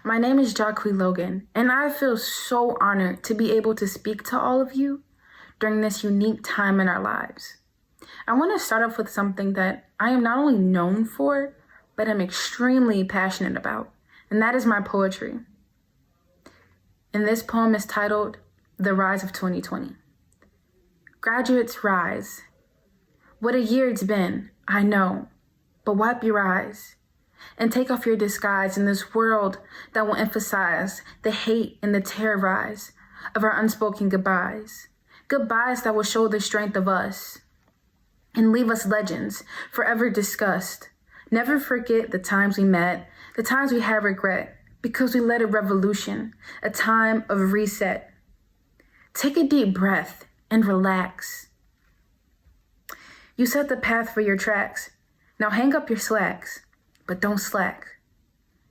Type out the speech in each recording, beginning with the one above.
My name is Jacque Logan, and I feel so honored to be able to speak to all of you during this unique time in our lives. I want to start off with something that I am not only known for, but I'm extremely passionate about, and that is my poetry. And this poem is titled, The Rise of 2020. Graduates rise. What a year it's been, I know, but wipe your eyes and take off your disguise in this world that will emphasize the hate and the terrorize of our unspoken goodbyes. Goodbyes that will show the strength of us and leave us legends forever discussed. Never forget the times we met, the times we had regret, because we led a revolution, a time of reset. Take a deep breath and relax. You set the path for your tracks. Now hang up your slacks, but don't slack.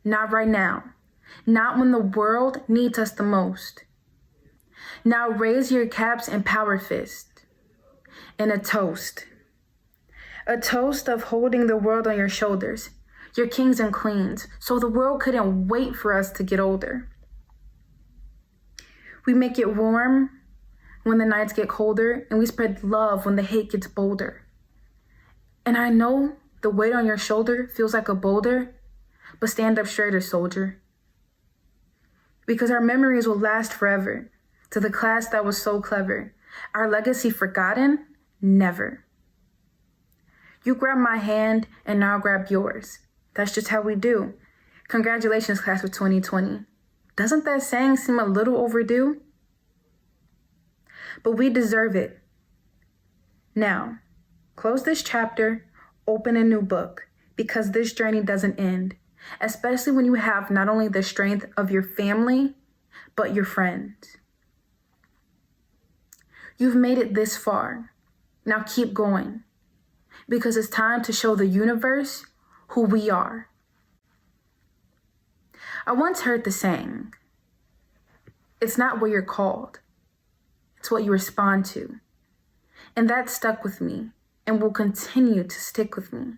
Not right now. Not when the world needs us the most. Now raise your caps and power fist. And a toast. A toast of holding the world on your shoulders, your kings and queens, so the world couldn't wait for us to get older. We make it warm when the nights get colder, and we spread love when the hate gets bolder. And I know the weight on your shoulder feels like a boulder, but stand up straighter, soldier. Because our memories will last forever. To the class that was so clever. Our legacy forgotten? Never. You grab my hand and I'll grab yours. That's just how we do. Congratulations, class of 2020. Doesn't that saying seem a little overdue? But we deserve it. Now, close this chapter, open a new book, because this journey doesn't end, especially when you have not only the strength of your family, but your friends. You've made it this far. Now keep going, because it's time to show the universe who we are. I once heard the saying, it's not what you're called, it's what you respond to. And that stuck with me and will continue to stick with me.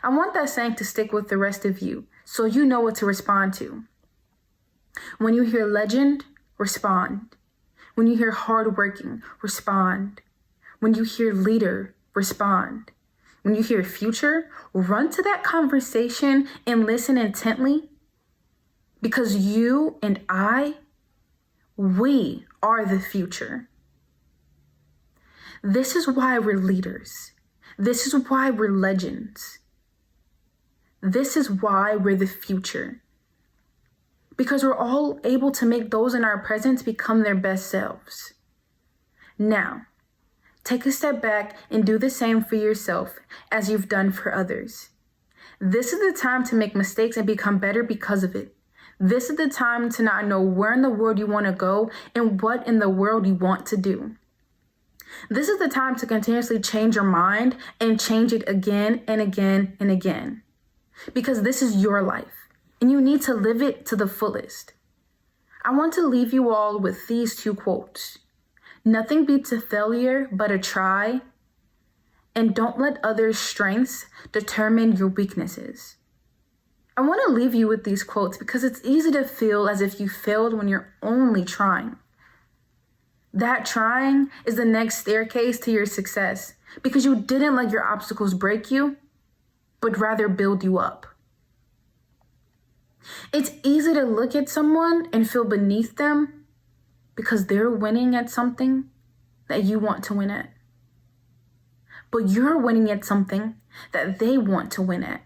I want that saying to stick with the rest of you, so you know what to respond to. When you hear legend, respond. When you hear hardworking, respond. When you hear leader, respond. When you hear future, run to that conversation and listen intently, because you and we are the future. This is why we're leaders. This is why we're legends. This is why we're the future. Because we're all able to make those in our presence become their best selves. Now, take a step back and do the same for yourself as you've done for others. This is the time to make mistakes and become better because of it. This is the time to not know where in the world you want to go and what in the world you want to do. This is the time to continuously change your mind and change it again and again and again. Because this is your life and you need to live it to the fullest. I want to leave you all with these two quotes. Nothing beats a failure but a try. And don't let others' strengths determine your weaknesses. I want to leave you with these quotes because it's easy to feel as if you failed when you're only trying. That trying is the next staircase to your success because you didn't let your obstacles break you, but rather build you up. It's easy to look at someone and feel beneath them because they're winning at something that you want to win at. But you're winning at something that they want to win at.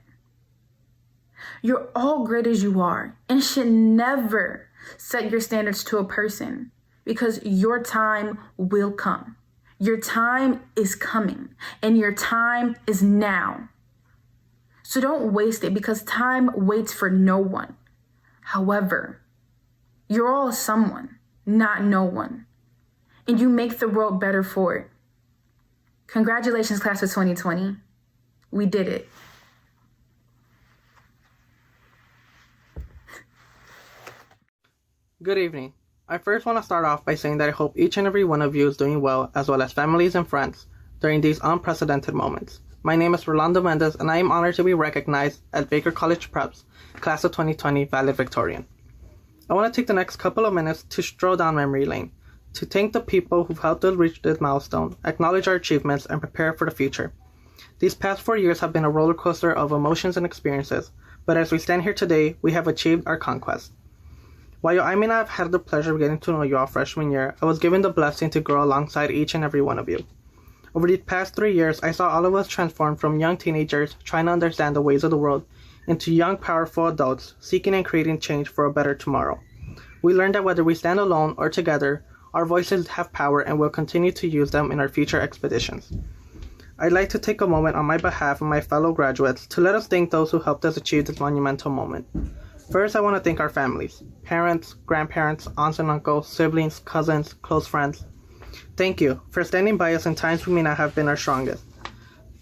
You're all great as you are and should never set your standards to a person because your time will come. Your time is coming and your time is now. So don't waste it because time waits for no one. However, you're all someone, not no one. And you make the world better for it. Congratulations, class of 2020. We did it. Good evening. I first want to start off by saying that I hope each and every one of you is doing well, as well as families and friends, during these unprecedented moments. My name is Rolando Mendez, and I am honored to be recognized at Baker College Prep's Class of 2020 Valedictorian. I want to take the next couple of minutes to stroll down memory lane, to thank the people who've helped us reach this milestone, acknowledge our achievements, and prepare for the future. These past 4 years have been a roller coaster of emotions and experiences, but as we stand here today, we have achieved our conquest. While I may not have had the pleasure of getting to know you all freshman year, I was given the blessing to grow alongside each and every one of you. Over the past 3 years, I saw all of us transform from young teenagers trying to understand the ways of the world into young, powerful adults seeking and creating change for a better tomorrow. We learned that whether we stand alone or together, our voices have power and we'll continue to use them in our future expeditions. I'd like to take a moment on my behalf and my fellow graduates to let us thank those who helped us achieve this monumental moment. First, I want to thank our families, parents, grandparents, aunts and uncles, siblings, cousins, close friends. Thank you for standing by us in times we may not have been our strongest.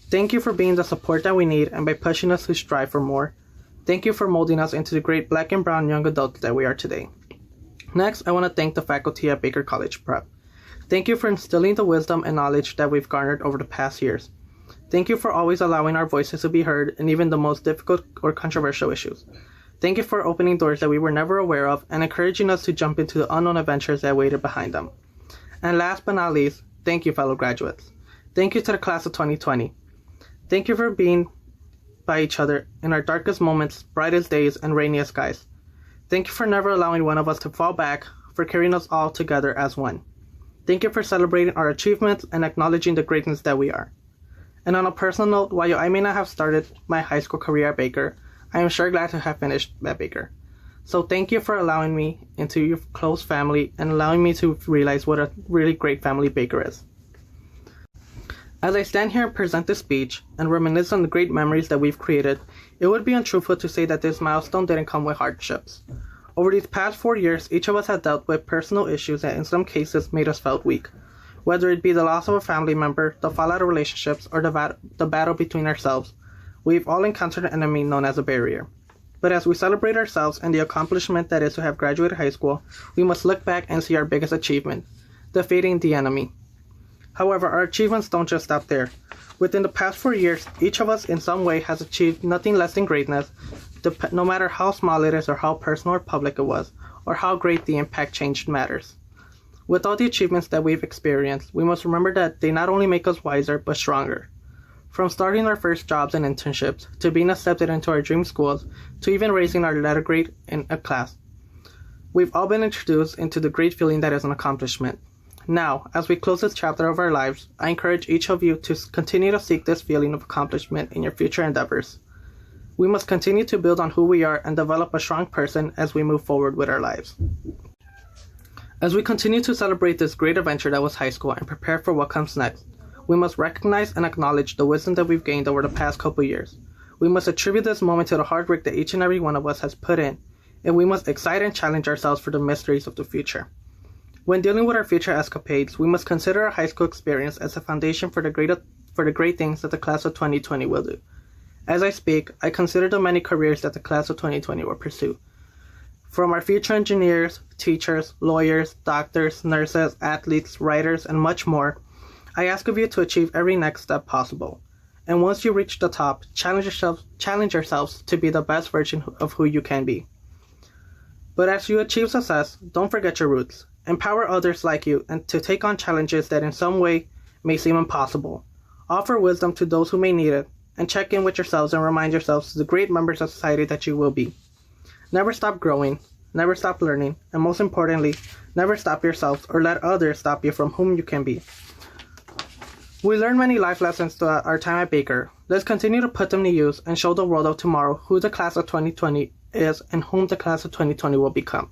Thank you for being the support that we need and by pushing us to strive for more. Thank you for molding us into the great black and brown young adults that we are today. Next, I want to thank the faculty at Baker College Prep. Thank you for instilling the wisdom and knowledge that we've garnered over the past years. Thank you for always allowing our voices to be heard in even the most difficult or controversial issues. Thank you for opening doors that we were never aware of and encouraging us to jump into the unknown adventures that waited behind them. And last but not least, thank you, fellow graduates. Thank you to the class of 2020. Thank you for being by each other in our darkest moments, brightest days, and rainiest skies. Thank you for never allowing one of us to fall back, for carrying us all together as one. Thank you for celebrating our achievements and acknowledging the greatness that we are. And on a personal note, while I may not have started my high school career at Baker, I am sure glad to have finished at Baker. So thank you for allowing me into your close family and allowing me to realize what a really great family Baker is. As I stand here and present this speech and reminisce on the great memories that we've created, it would be untruthful to say that this milestone didn't come with hardships. Over these past 4 years, each of us has dealt with personal issues that in some cases made us felt weak. Whether it be the loss of a family member, the fallout of relationships, or the battle between ourselves, we've all encountered an enemy known as a barrier. But as we celebrate ourselves and the accomplishment that is to have graduated high school, we must look back and see our biggest achievement, defeating the enemy. However, our achievements don't just stop there. Within the past 4 years, each of us in some way has achieved nothing less than greatness, no matter how small it is or how personal or public it was, or how great the impact change matters. With all the achievements that we've experienced, we must remember that they not only make us wiser, but stronger. From starting our first jobs and internships, to being accepted into our dream schools, to even raising our letter grade in a class, we've all been introduced into the great feeling that is an accomplishment. Now, as we close this chapter of our lives, I encourage each of you to continue to seek this feeling of accomplishment in your future endeavors. We must continue to build on who we are and develop a strong person as we move forward with our lives. As we continue to celebrate this great adventure that was high school and prepare for what comes next, we must recognize and acknowledge the wisdom that we've gained over the past couple years. We must attribute this moment to the hard work that each and every one of us has put in, and we must excite and challenge ourselves for the mysteries of the future. When dealing with our future escapades, we must consider our high school experience as a foundation for the great things that the class of 2020 will do. As I speak, I consider the many careers that the class of 2020 will pursue. From our future engineers, teachers, lawyers, doctors, nurses, athletes, writers, and much more, I ask of you to achieve every next step possible. And once you reach the top, challenge yourselves to be the best version of who you can be. But as you achieve success, don't forget your roots. Empower others like you and to take on challenges that in some way may seem impossible. Offer wisdom to those who may need it, and check in with yourselves and remind yourselves of the great members of society that you will be. Never stop growing, never stop learning, and most importantly, never stop yourselves or let others stop you from whom you can be. We learned many life lessons throughout our time at Baker. Let's continue to put them to use and show the world of tomorrow who the class of 2020 is and whom the class of 2020 will become.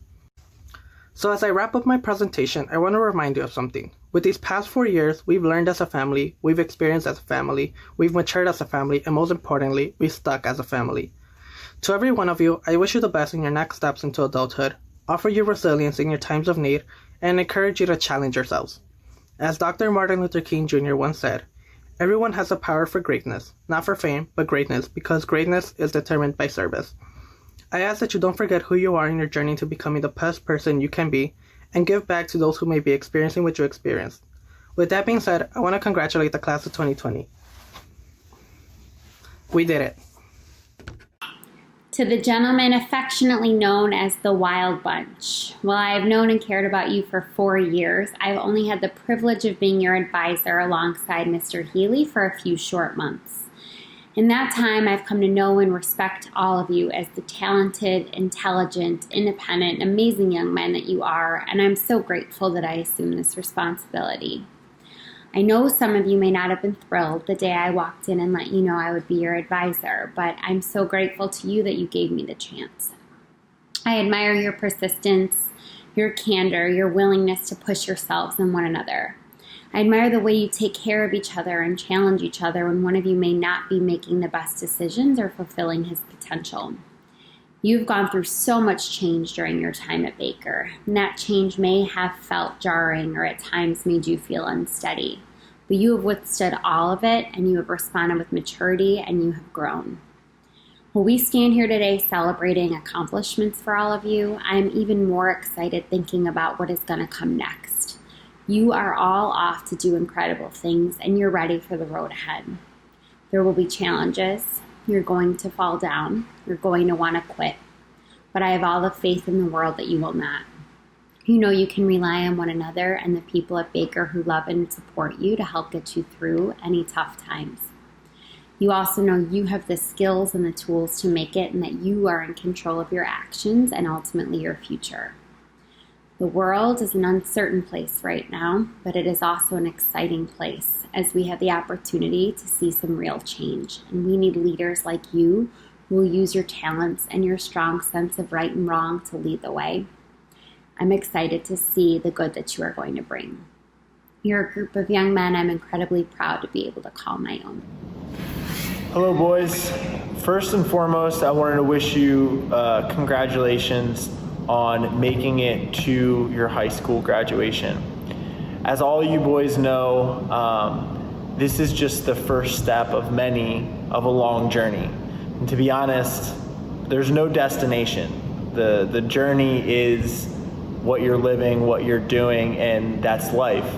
So as I wrap up my presentation, I want to remind you of something. With these past 4 years, we've learned as a family, we've experienced as a family, we've matured as a family, and most importantly, we've stuck as a family. To every one of you, I wish you the best in your next steps into adulthood, offer you resilience in your times of need, and encourage you to challenge yourselves. As Dr. Martin Luther King Jr. once said, everyone has a power for greatness, not for fame, but greatness, because greatness is determined by service. I ask that you don't forget who you are in your journey to becoming the best person you can be, and give back to those who may be experiencing what you experienced. With that being said, I want to congratulate the class of 2020. We did it. To the gentleman affectionately known as the Wild Bunch, while I have known and cared about you for 4 years, I've only had the privilege of being your advisor alongside Mr. Healy for a few short months. In that time, I've come to know and respect all of you as the talented, intelligent, independent, amazing young men that you are, and I'm so grateful that I assume this responsibility. I know some of you may not have been thrilled the day I walked in and let you know I would be your advisor, but I'm so grateful to you that you gave me the chance. I admire your persistence, your candor, your willingness to push yourselves and one another. I admire the way you take care of each other and challenge each other when one of you may not be making the best decisions or fulfilling his potential. You've gone through so much change during your time at Baker, and that change may have felt jarring or at times made you feel unsteady. But you have withstood all of it, and you have responded with maturity, and you have grown. While we stand here today celebrating accomplishments for all of you, I'm even more excited thinking about what is going to come next. You are all off to do incredible things, and you're ready for the road ahead. There will be challenges. You're going to fall down. You're going to want to quit. But I have all the faith in the world that you will not. You know you can rely on one another and the people at Baker who love and support you to help get you through any tough times. You also know you have the skills and the tools to make it and that you are in control of your actions and ultimately your future. The world is an uncertain place right now, but it is also an exciting place as we have the opportunity to see some real change. And we need leaders like you who will use your talents and your strong sense of right and wrong to lead the way. I'm excited to see the good that you are going to bring. You're a group of young men I'm incredibly proud to be able to call my own. Hello, boys. First and foremost, I wanted to wish you congratulations on making it to your high school graduation. As all you boys know, this is just the first step of many of a long journey. And to be honest, there's no destination. The journey is what you're living, what you're doing, and that's life.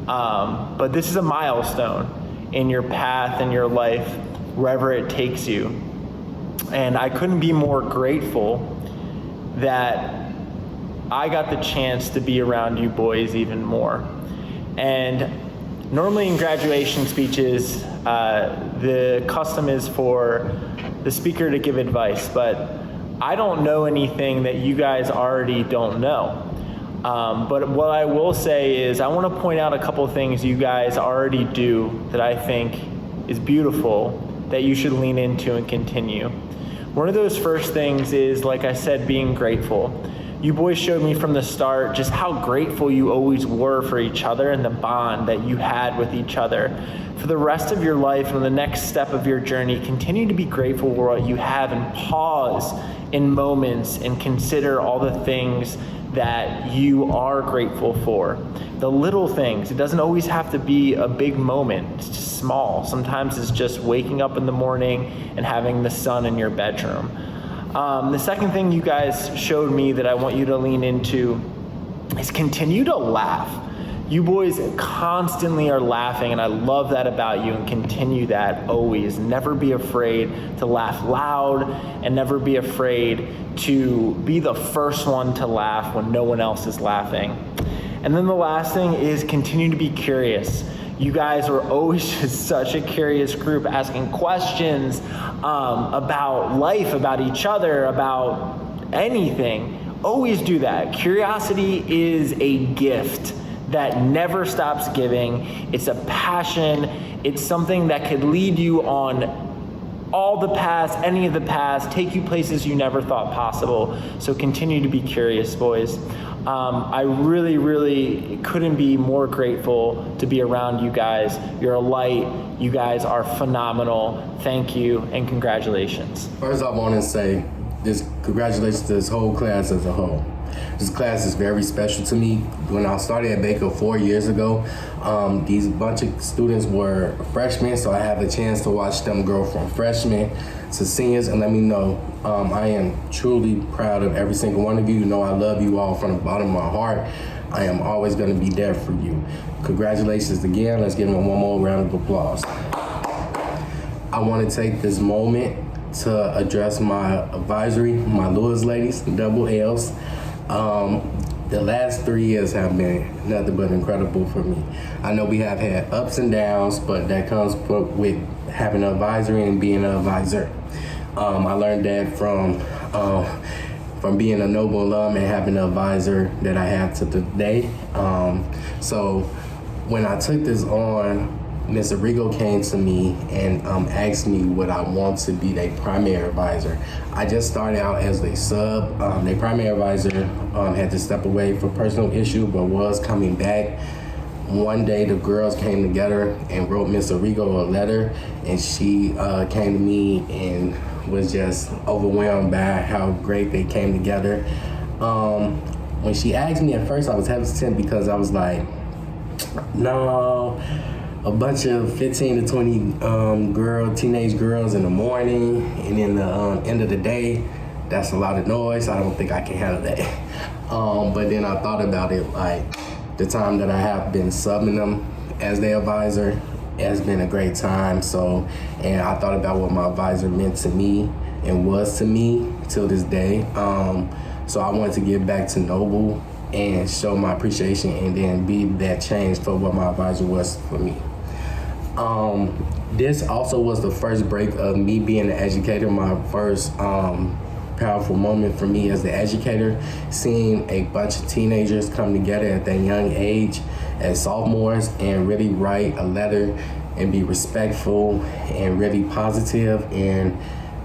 But this is a milestone in your path and your life, wherever it takes you. And I couldn't be more grateful that I got the chance to be around you boys even more. And normally in graduation speeches, the custom is for the speaker to give advice, but I don't know anything that you guys already don't know. But what I will say is I want to point out a couple things you guys already do that I think is beautiful that you should lean into and continue. One of those first things is, like I said, being grateful. You boys showed me from the start just how grateful you always were for each other and the bond that you had with each other. For the rest of your life and the next step of your journey, continue to be grateful for what you have and pause in moments and consider all the things that you are grateful for. The little things. It doesn't always have to be a big moment. It's just small. Sometimes it's just waking up in the morning and having the sun in your bedroom. The second thing you guys showed me that I want you to lean into is continue to laugh. You boys constantly are laughing, and I love that about you, and continue that always. Never be afraid to laugh loud, and never be afraid to be the first one to laugh when no one else is laughing. And then the last thing is continue to be curious. You guys were always just such a curious group, asking questions about life, about each other, about anything. Always do that. Curiosity is a gift that never stops giving. It's a passion. It's something that could lead you on all the paths, any of the paths, take you places you never thought possible. So continue to be curious, boys. I really, really couldn't be more grateful to be around you guys. You're a light. You guys are phenomenal. Thank you and congratulations. First, I want to say just congratulations to this whole class as a whole. This class is very special to me. When I started at Baker 4 years ago, these bunch of students were freshmen, so I had the chance to watch them grow from freshmen to seniors, and let me know I am truly proud of every single one of you. You know I love you all from the bottom of my heart. I am always going to be there for you. Congratulations again. Let's give them one more round of applause. I want to take this moment to address my advisory, my Lewis ladies, double L's. The last 3 years have been nothing but incredible for me. I know we have had ups and downs, but that comes with having an advisory and being an advisor. I learned that from being a Noble alum and having an advisor that I have to today. So when I took this on, Ms. Arrigo came to me and asked me would I want to be their primary advisor. I just started out as a sub. Their primary advisor had to step away for personal issue, but was coming back. One day the girls came together and wrote Ms. Arrigo a letter, and she came to me and was just overwhelmed by how great they came together. When she asked me at first, I was hesitant because I was like, no, a bunch of 15 to 20 teenage girls in the morning, and in the end of the day, that's a lot of noise. I don't think I can handle that. But then I thought about it, like the time that I have been subbing them as their advisor has been a great time. So, and I thought about what my advisor meant to me and was to me till this day. So I wanted to give back to Noble and show my appreciation and then be that change for what my advisor was for me. This also was the first break of me being an educator, my first powerful moment for me as the educator, seeing a bunch of teenagers come together at that young age as sophomores and really write a letter and be respectful and really positive. And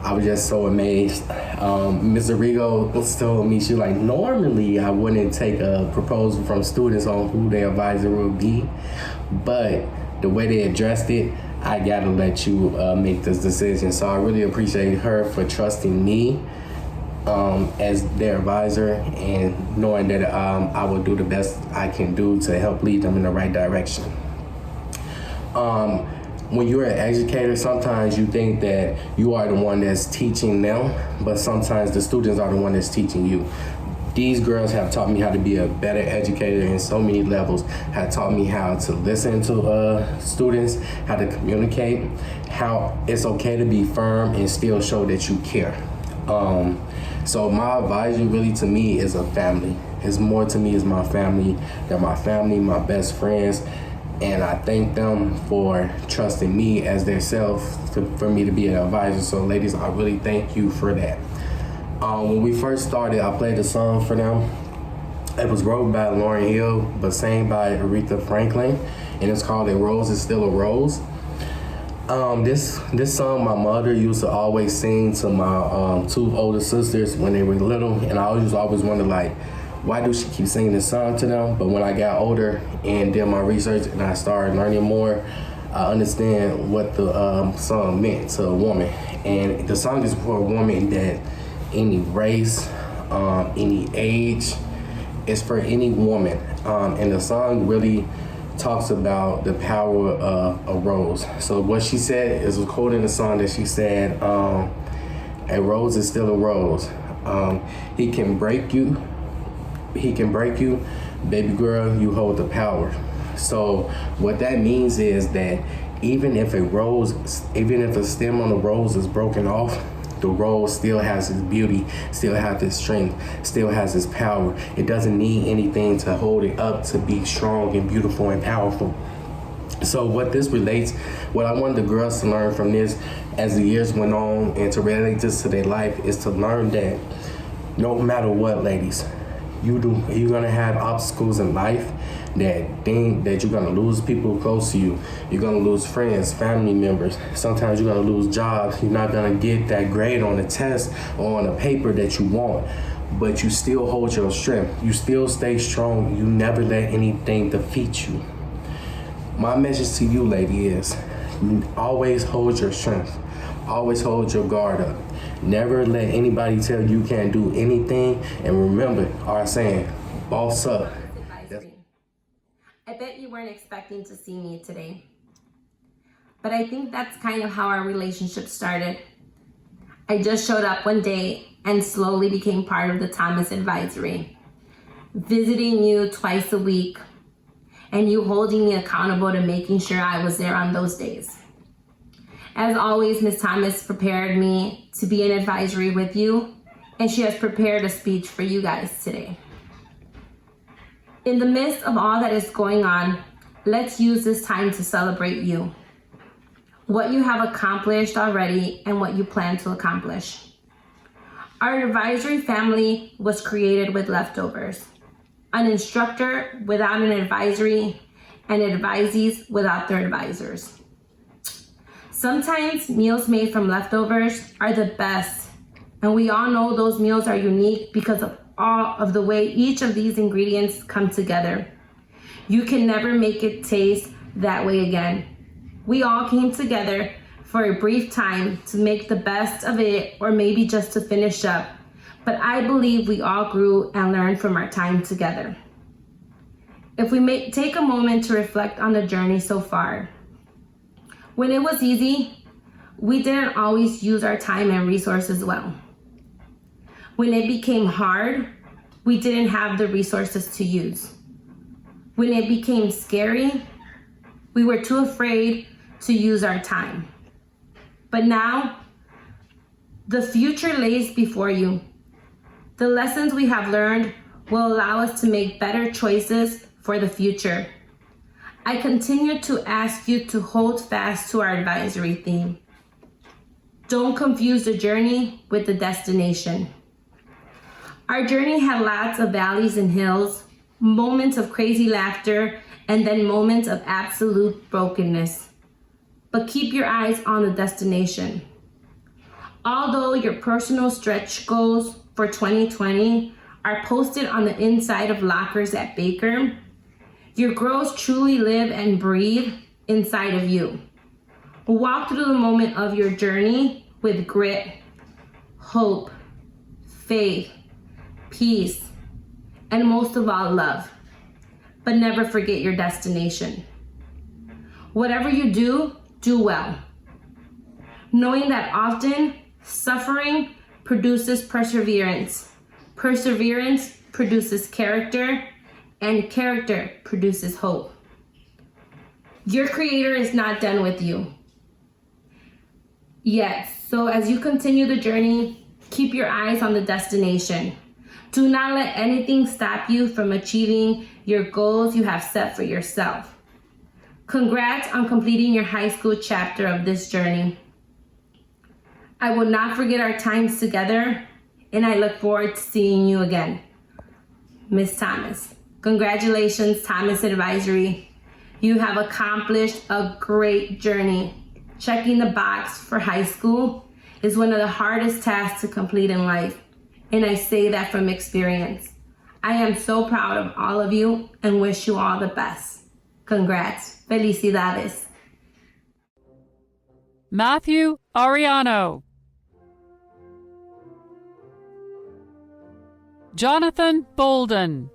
I was just so amazed. Ms. Arrigo told me, she was like, normally I wouldn't take a proposal from students on who their advisor would be, but the way they addressed it, I gotta let you make this decision. So I really appreciate her for trusting me as their advisor and knowing that I will do the best I can do to help lead them in the right direction. When you're an educator, sometimes you think that you are the one that's teaching them, but sometimes the students are the one that's teaching you. These girls have taught me how to be a better educator in so many levels, have taught me how to listen to students, how to communicate, how it's okay to be firm and still show that you care. So my advisory really to me is a family. It's more to me as my family. They're my family, my best friends, and I thank them for trusting me as their self for me to be an advisor. So ladies, I really thank you for that. When we first started, I played a song for them. It was wrote by Lauryn Hill, but sang by Aretha Franklin, and it's called A Rose Is Still a Rose. This song my mother used to always sing to my two older sisters when they were little, and I always wondered, like, why do she keep singing this song to them? But when I got older and did my research and I started learning more, I understand what the song meant to a woman. And the song is for a woman that any race, any age, it's for any woman. And the song really talks about the power of a rose. So what she said is a quote in the song that she said, a rose is still a rose. He can break you, baby girl, you hold the power. So what that means is that even if a stem on the rose is broken off, the rose still has its beauty, still has its strength, still has its power. It doesn't need anything to hold it up to be strong and beautiful and powerful. So what I wanted the girls to learn from this as the years went on and to relate this to their life is to learn that no matter what, ladies, you're gonna have obstacles in life that you're gonna lose people close to you. You're gonna lose friends, family members. Sometimes you're gonna lose jobs. You're not gonna get that grade on a test or on a paper that you want, but you still hold your strength. You still stay strong. You never let anything defeat you. My message to you, lady, is always hold your strength. Always hold your guard up. Never let anybody tell you can't do anything. And remember our saying, boss up. I bet you weren't expecting to see me today. But I think that's kind of how our relationship started. I just showed up one day and slowly became part of the Thomas advisory, visiting you twice a week and you holding me accountable to making sure I was there on those days. As always, Ms. Thomas prepared me to be in advisory with you, and she has prepared a speech for you guys today. In the midst of all that is going on, let's use this time to celebrate you, what you have accomplished already and what you plan to accomplish. Our advisory family was created with leftovers. An instructor without an advisory, and advisees without their advisors. Sometimes meals made from leftovers are the best, and we all know those meals are unique because of all of the way each of these ingredients come together. You can never make it taste that way again. We all came together for a brief time to make the best of it, or maybe just to finish up. But I believe we all grew and learned from our time together. If we take a moment to reflect on the journey so far. When it was easy, we didn't always use our time and resources well. When it became hard, we didn't have the resources to use. When it became scary, we were too afraid to use our time. But now, the future lays before you. The lessons we have learned will allow us to make better choices for the future. I continue to ask you to hold fast to our advisory theme. Don't confuse the journey with the destination. Our journey had lots of valleys and hills, moments of crazy laughter, and then moments of absolute brokenness. But keep your eyes on the destination. Although your personal stretch goals for 2020 are posted on the inside of lockers at Baker, your growth truly live and breathe inside of you. Walk through the moment of your journey with grit, hope, faith, peace, and most of all, love. But never forget your destination. Whatever you do, do well. Knowing that often suffering produces perseverance. Perseverance produces character, and character produces hope. Your Creator is not done with you yet. So as you continue the journey, keep your eyes on the destination. Do not let anything stop you from achieving your goals you have set for yourself. Congrats on completing your high school chapter of this journey. I will not forget our times together, and I look forward to seeing you again. Miss Thomas. Congratulations, Thomas Advisory. You have accomplished a great journey. Checking the box for high school is one of the hardest tasks to complete in life, and I say that from experience. I am so proud of all of you and wish you all the best. Congrats. Felicidades. Matthew Ariano. Jonathan Bolden.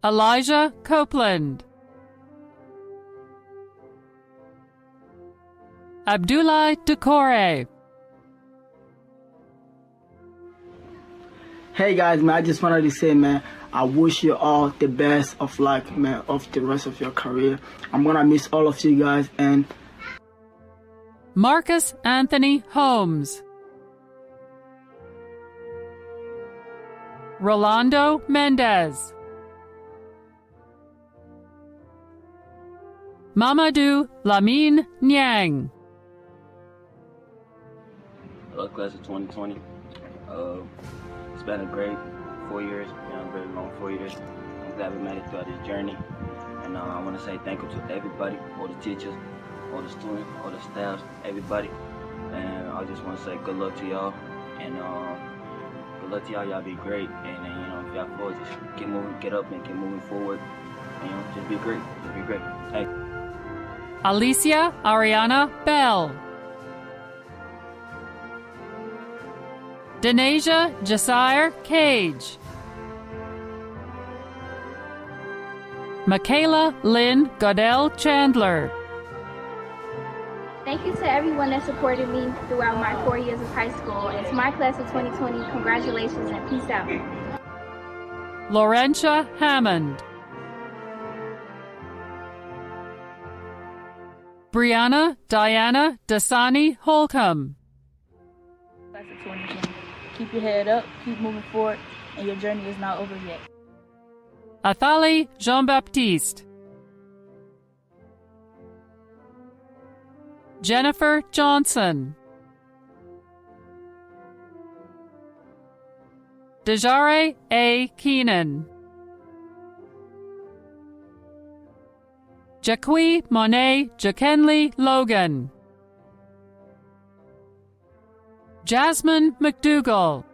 Elijah Copeland. Abdullah Decore. Hey guys, man, I just wanted to say, man, I wish you all the best of luck, man, of the rest of your career. I'm gonna miss all of you guys. And Marcus Anthony Holmes. Rolando Mendez. Mamadou Lamine Nyang. Class of 2020. It's been a great 4 years, very long 4 years. I'm glad we made it throughout this journey. And I want to say thank you to everybody, all the teachers, all the students, all the staff, everybody. And I just want to say good luck to y'all. And good luck to y'all. Y'all be great. And if y'all fall, just keep moving, get up and keep moving forward. And just be great. Just be great. Hey. Alicia Ariana Bell. Denasia Jasire Cage. Michaela Lynn Godell Chandler. Thank you to everyone that supported me throughout my 4 years of high school. And to my class of 2020, congratulations and peace out. Laurentia Hammond. Brianna Diana Dasani Holcomb. Class of 2020. Keep your head up, keep moving forward, and your journey is not over yet. Athali Jean-Baptiste. Jennifer Johnson. Dejare A. Keenan. Jacqui Monet Jakenley Logan. Jasmine McDougall.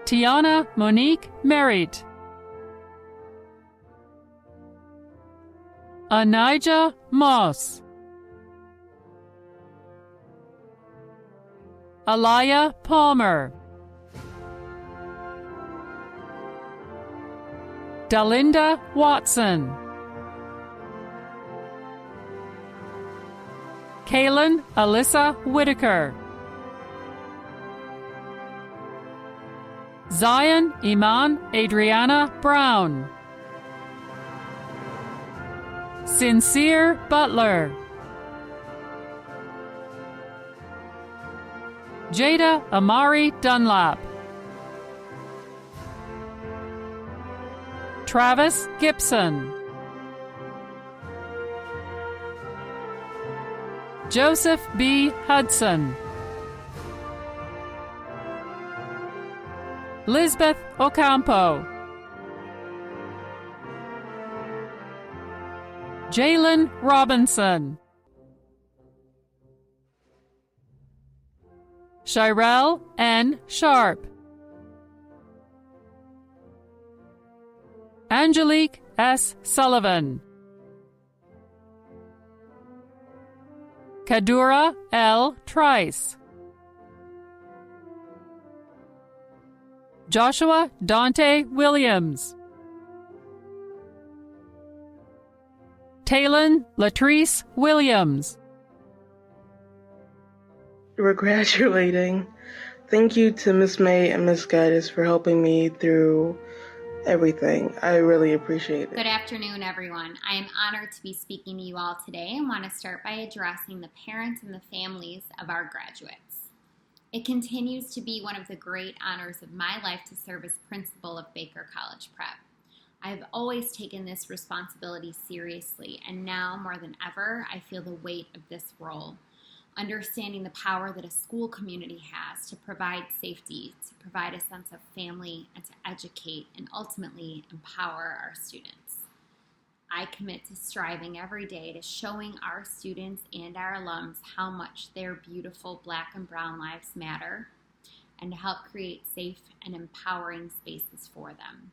Tiana Monique Merritt. Anijah Moss. Alaya Palmer. Dalinda Watson. Kaylin Alyssa Whitaker. Zion Iman Adriana Brown. Sincere Butler. Jada Amari Dunlap. Travis Gibson. Joseph B. Hudson. Lisbeth Ocampo. Jalen Robinson. Shirel N. Sharp. Angelique S. Sullivan. Kadura L. Trice. Joshua Dante Williams. Taylon Latrice Williams. We're graduating. Thank you to Miss May and Miss Gaddis for helping me through everything. I really appreciate it. Good afternoon, everyone. I am honored to be speaking to you all today and want to start by addressing the parents and the families of our graduates. It continues to be one of the great honors of my life to serve as principal of Baker College Prep. I've always taken this responsibility seriously, and now more than ever, I feel the weight of this role. Understanding the power that a school community has to provide safety, to provide a sense of family, and to educate and ultimately empower our students. I commit to striving every day to showing our students and our alums how much their beautiful Black and brown lives matter, and to help create safe and empowering spaces for them.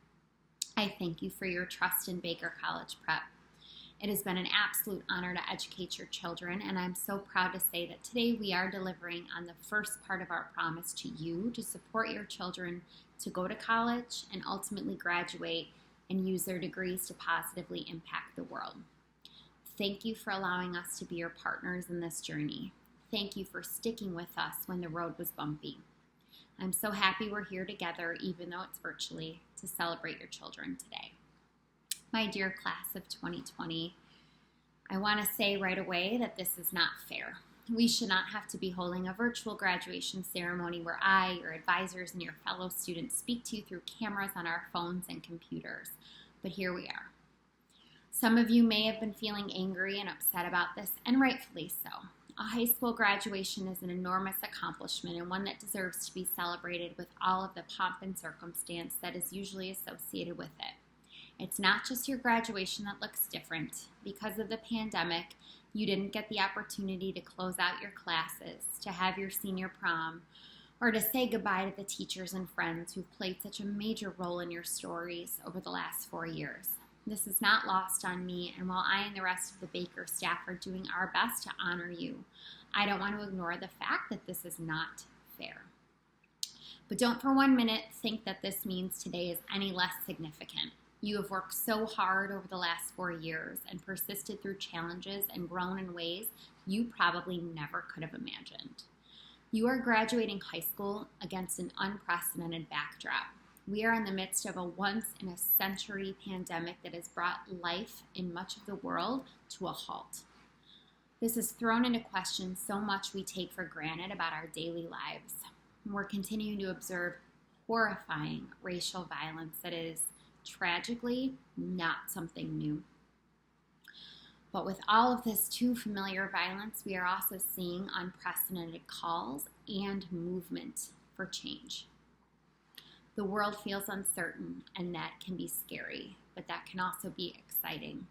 I thank you for your trust in Baker College Prep. It has been an absolute honor to educate your children, and I'm so proud to say that today we are delivering on the first part of our promise to you to support your children to go to college and ultimately graduate and use their degrees to positively impact the world. Thank you for allowing us to be your partners in this journey. Thank you for sticking with us when the road was bumpy. I'm so happy we're here together, even though it's virtually, to celebrate your children today. My dear class of 2020, I want to say right away that this is not fair. We should not have to be holding a virtual graduation ceremony where I, your advisors, and your fellow students speak to you through cameras on our phones and computers. But here we are. Some of you may have been feeling angry and upset about this, and rightfully so. A high school graduation is an enormous accomplishment and one that deserves to be celebrated with all of the pomp and circumstance that is usually associated with it. It's not just your graduation that looks different. Because of the pandemic, you didn't get the opportunity to close out your classes, to have your senior prom, or to say goodbye to the teachers and friends who've played such a major role in your stories over the last 4 years. This is not lost on me, and while I and the rest of the Baker staff are doing our best to honor you, I don't want to ignore the fact that this is not fair. But don't for 1 minute think that this means today is any less significant. You have worked so hard over the last 4 years and persisted through challenges and grown in ways you probably never could have imagined. You are graduating high school against an unprecedented backdrop. We are in the midst of a once-in-a-century pandemic that has brought life in much of the world to a halt. This has thrown into question so much we take for granted about our daily lives. We're continuing to observe horrifying racial violence that is tragically not something new. But with all of this too familiar violence, we are also seeing unprecedented calls and movement for change. The world feels uncertain, and that can be scary, but that can also be exciting.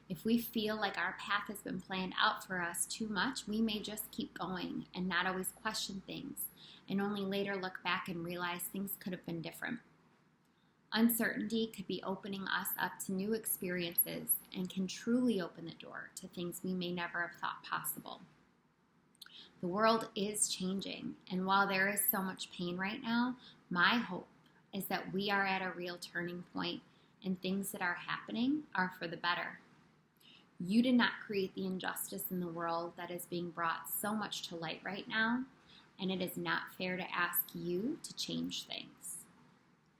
If we feel like our path has been planned out for us too much, we may just keep going and not always question things, and only later look back and realize things could have been different. Uncertainty could be opening us up to new experiences and can truly open the door to things we may never have thought possible. The world is changing, and while there is so much pain right now, my hope is that we are at a real turning point and things that are happening are for the better. You did not create the injustice in the world that is being brought so much to light right now, and it is not fair to ask you to change things.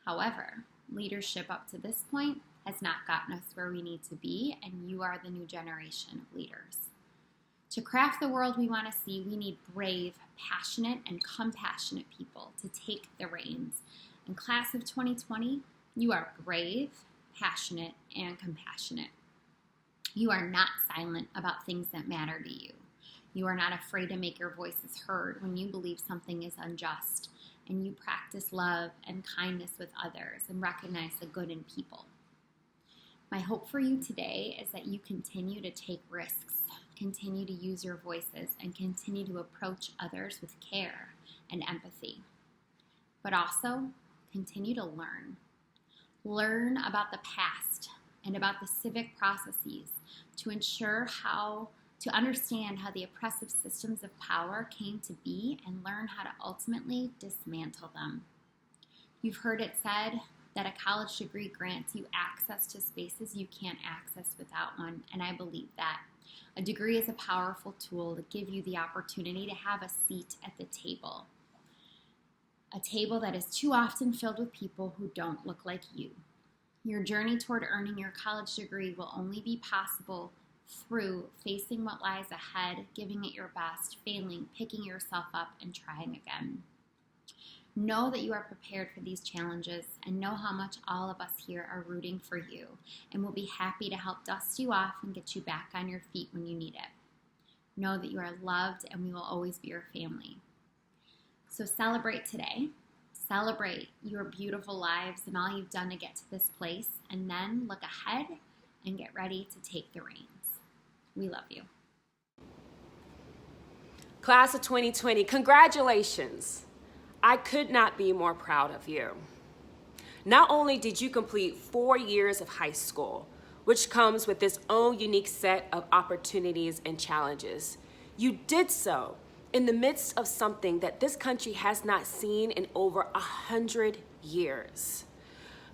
However, leadership up to this point has not gotten us where we need to be, and you are the new generation of leaders. To craft the world we want to see, we need brave, passionate, and compassionate people to take the reins. In class of 2020, you are brave, passionate, and compassionate. You are not silent about things that matter to you. You are not afraid to make your voices heard when you believe something is unjust, and you practice love and kindness with others and recognize the good in people. My hope for you today is that you continue to take risks, continue to use your voices, and continue to approach others with care and empathy. But also, continue to learn. Learn about the past and about the civic processes to understand how the oppressive systems of power came to be and learn how to ultimately dismantle them. You've heard it said that a college degree grants you access to spaces you can't access without one, and I believe that. A degree is a powerful tool to give you the opportunity to have a seat at the table. A table that is too often filled with people who don't look like you. Your journey toward earning your college degree will only be possible through facing what lies ahead, giving it your best, failing, picking yourself up, and trying again. Know that you are prepared for these challenges and know how much all of us here are rooting for you and will be happy to help dust you off and get you back on your feet when you need it. Know that you are loved and we will always be your family. So celebrate today. Celebrate your beautiful lives and all you've done to get to this place, and then look ahead and get ready to take the reins. We love you. Class of 2020, congratulations. I could not be more proud of you. Not only did you complete 4 years of high school, which comes with its own unique set of opportunities and challenges, you did so in the midst of something that this country has not seen in over 100 years.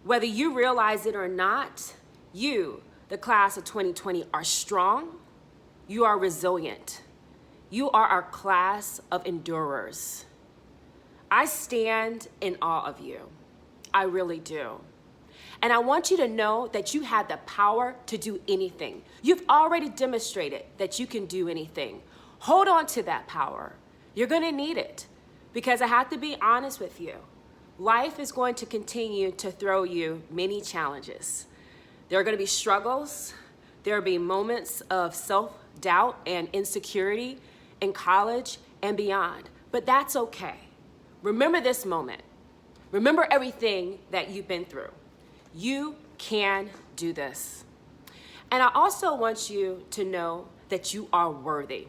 Whether you realize it or not, you, the class of 2020, are strong, you are resilient, you are our class of endurers. I stand in awe of you. I really do. And I want you to know that you had the power to do anything. You've already demonstrated that you can do anything. Hold on to that power. You're going to need it, because I have to be honest with you. Life is going to continue to throw you many challenges. There are going to be struggles. There will be moments of self-doubt and insecurity in college and beyond, but that's okay. Remember this moment. Remember everything that you've been through. You can do this. And I also want you to know that you are worthy.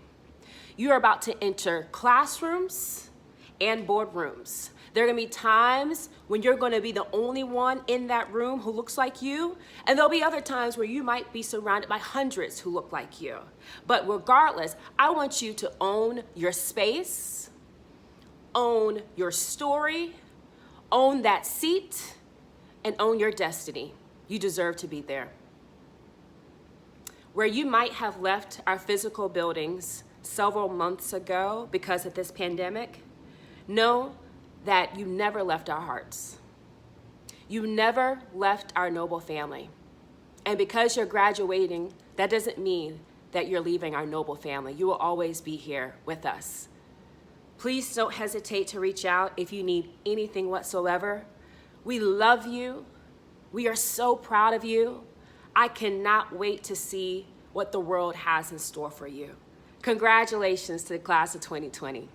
You are about to enter classrooms and boardrooms. There are going to be times when you're going to be the only one in that room who looks like you, and there'll be other times where you might be surrounded by hundreds who look like you. But regardless, I want you to own your space, own your story, own that seat, and own your destiny. You deserve to be there. Where you might have left our physical buildings several months ago because of this pandemic, know that you never left our hearts. You never left our noble family. And because you're graduating, that doesn't mean that you're leaving our noble family. You will always be here with us. Please don't hesitate to reach out if you need anything whatsoever. We love you. We are so proud of you. I cannot wait to see what the world has in store for you. Congratulations to the class of 2020.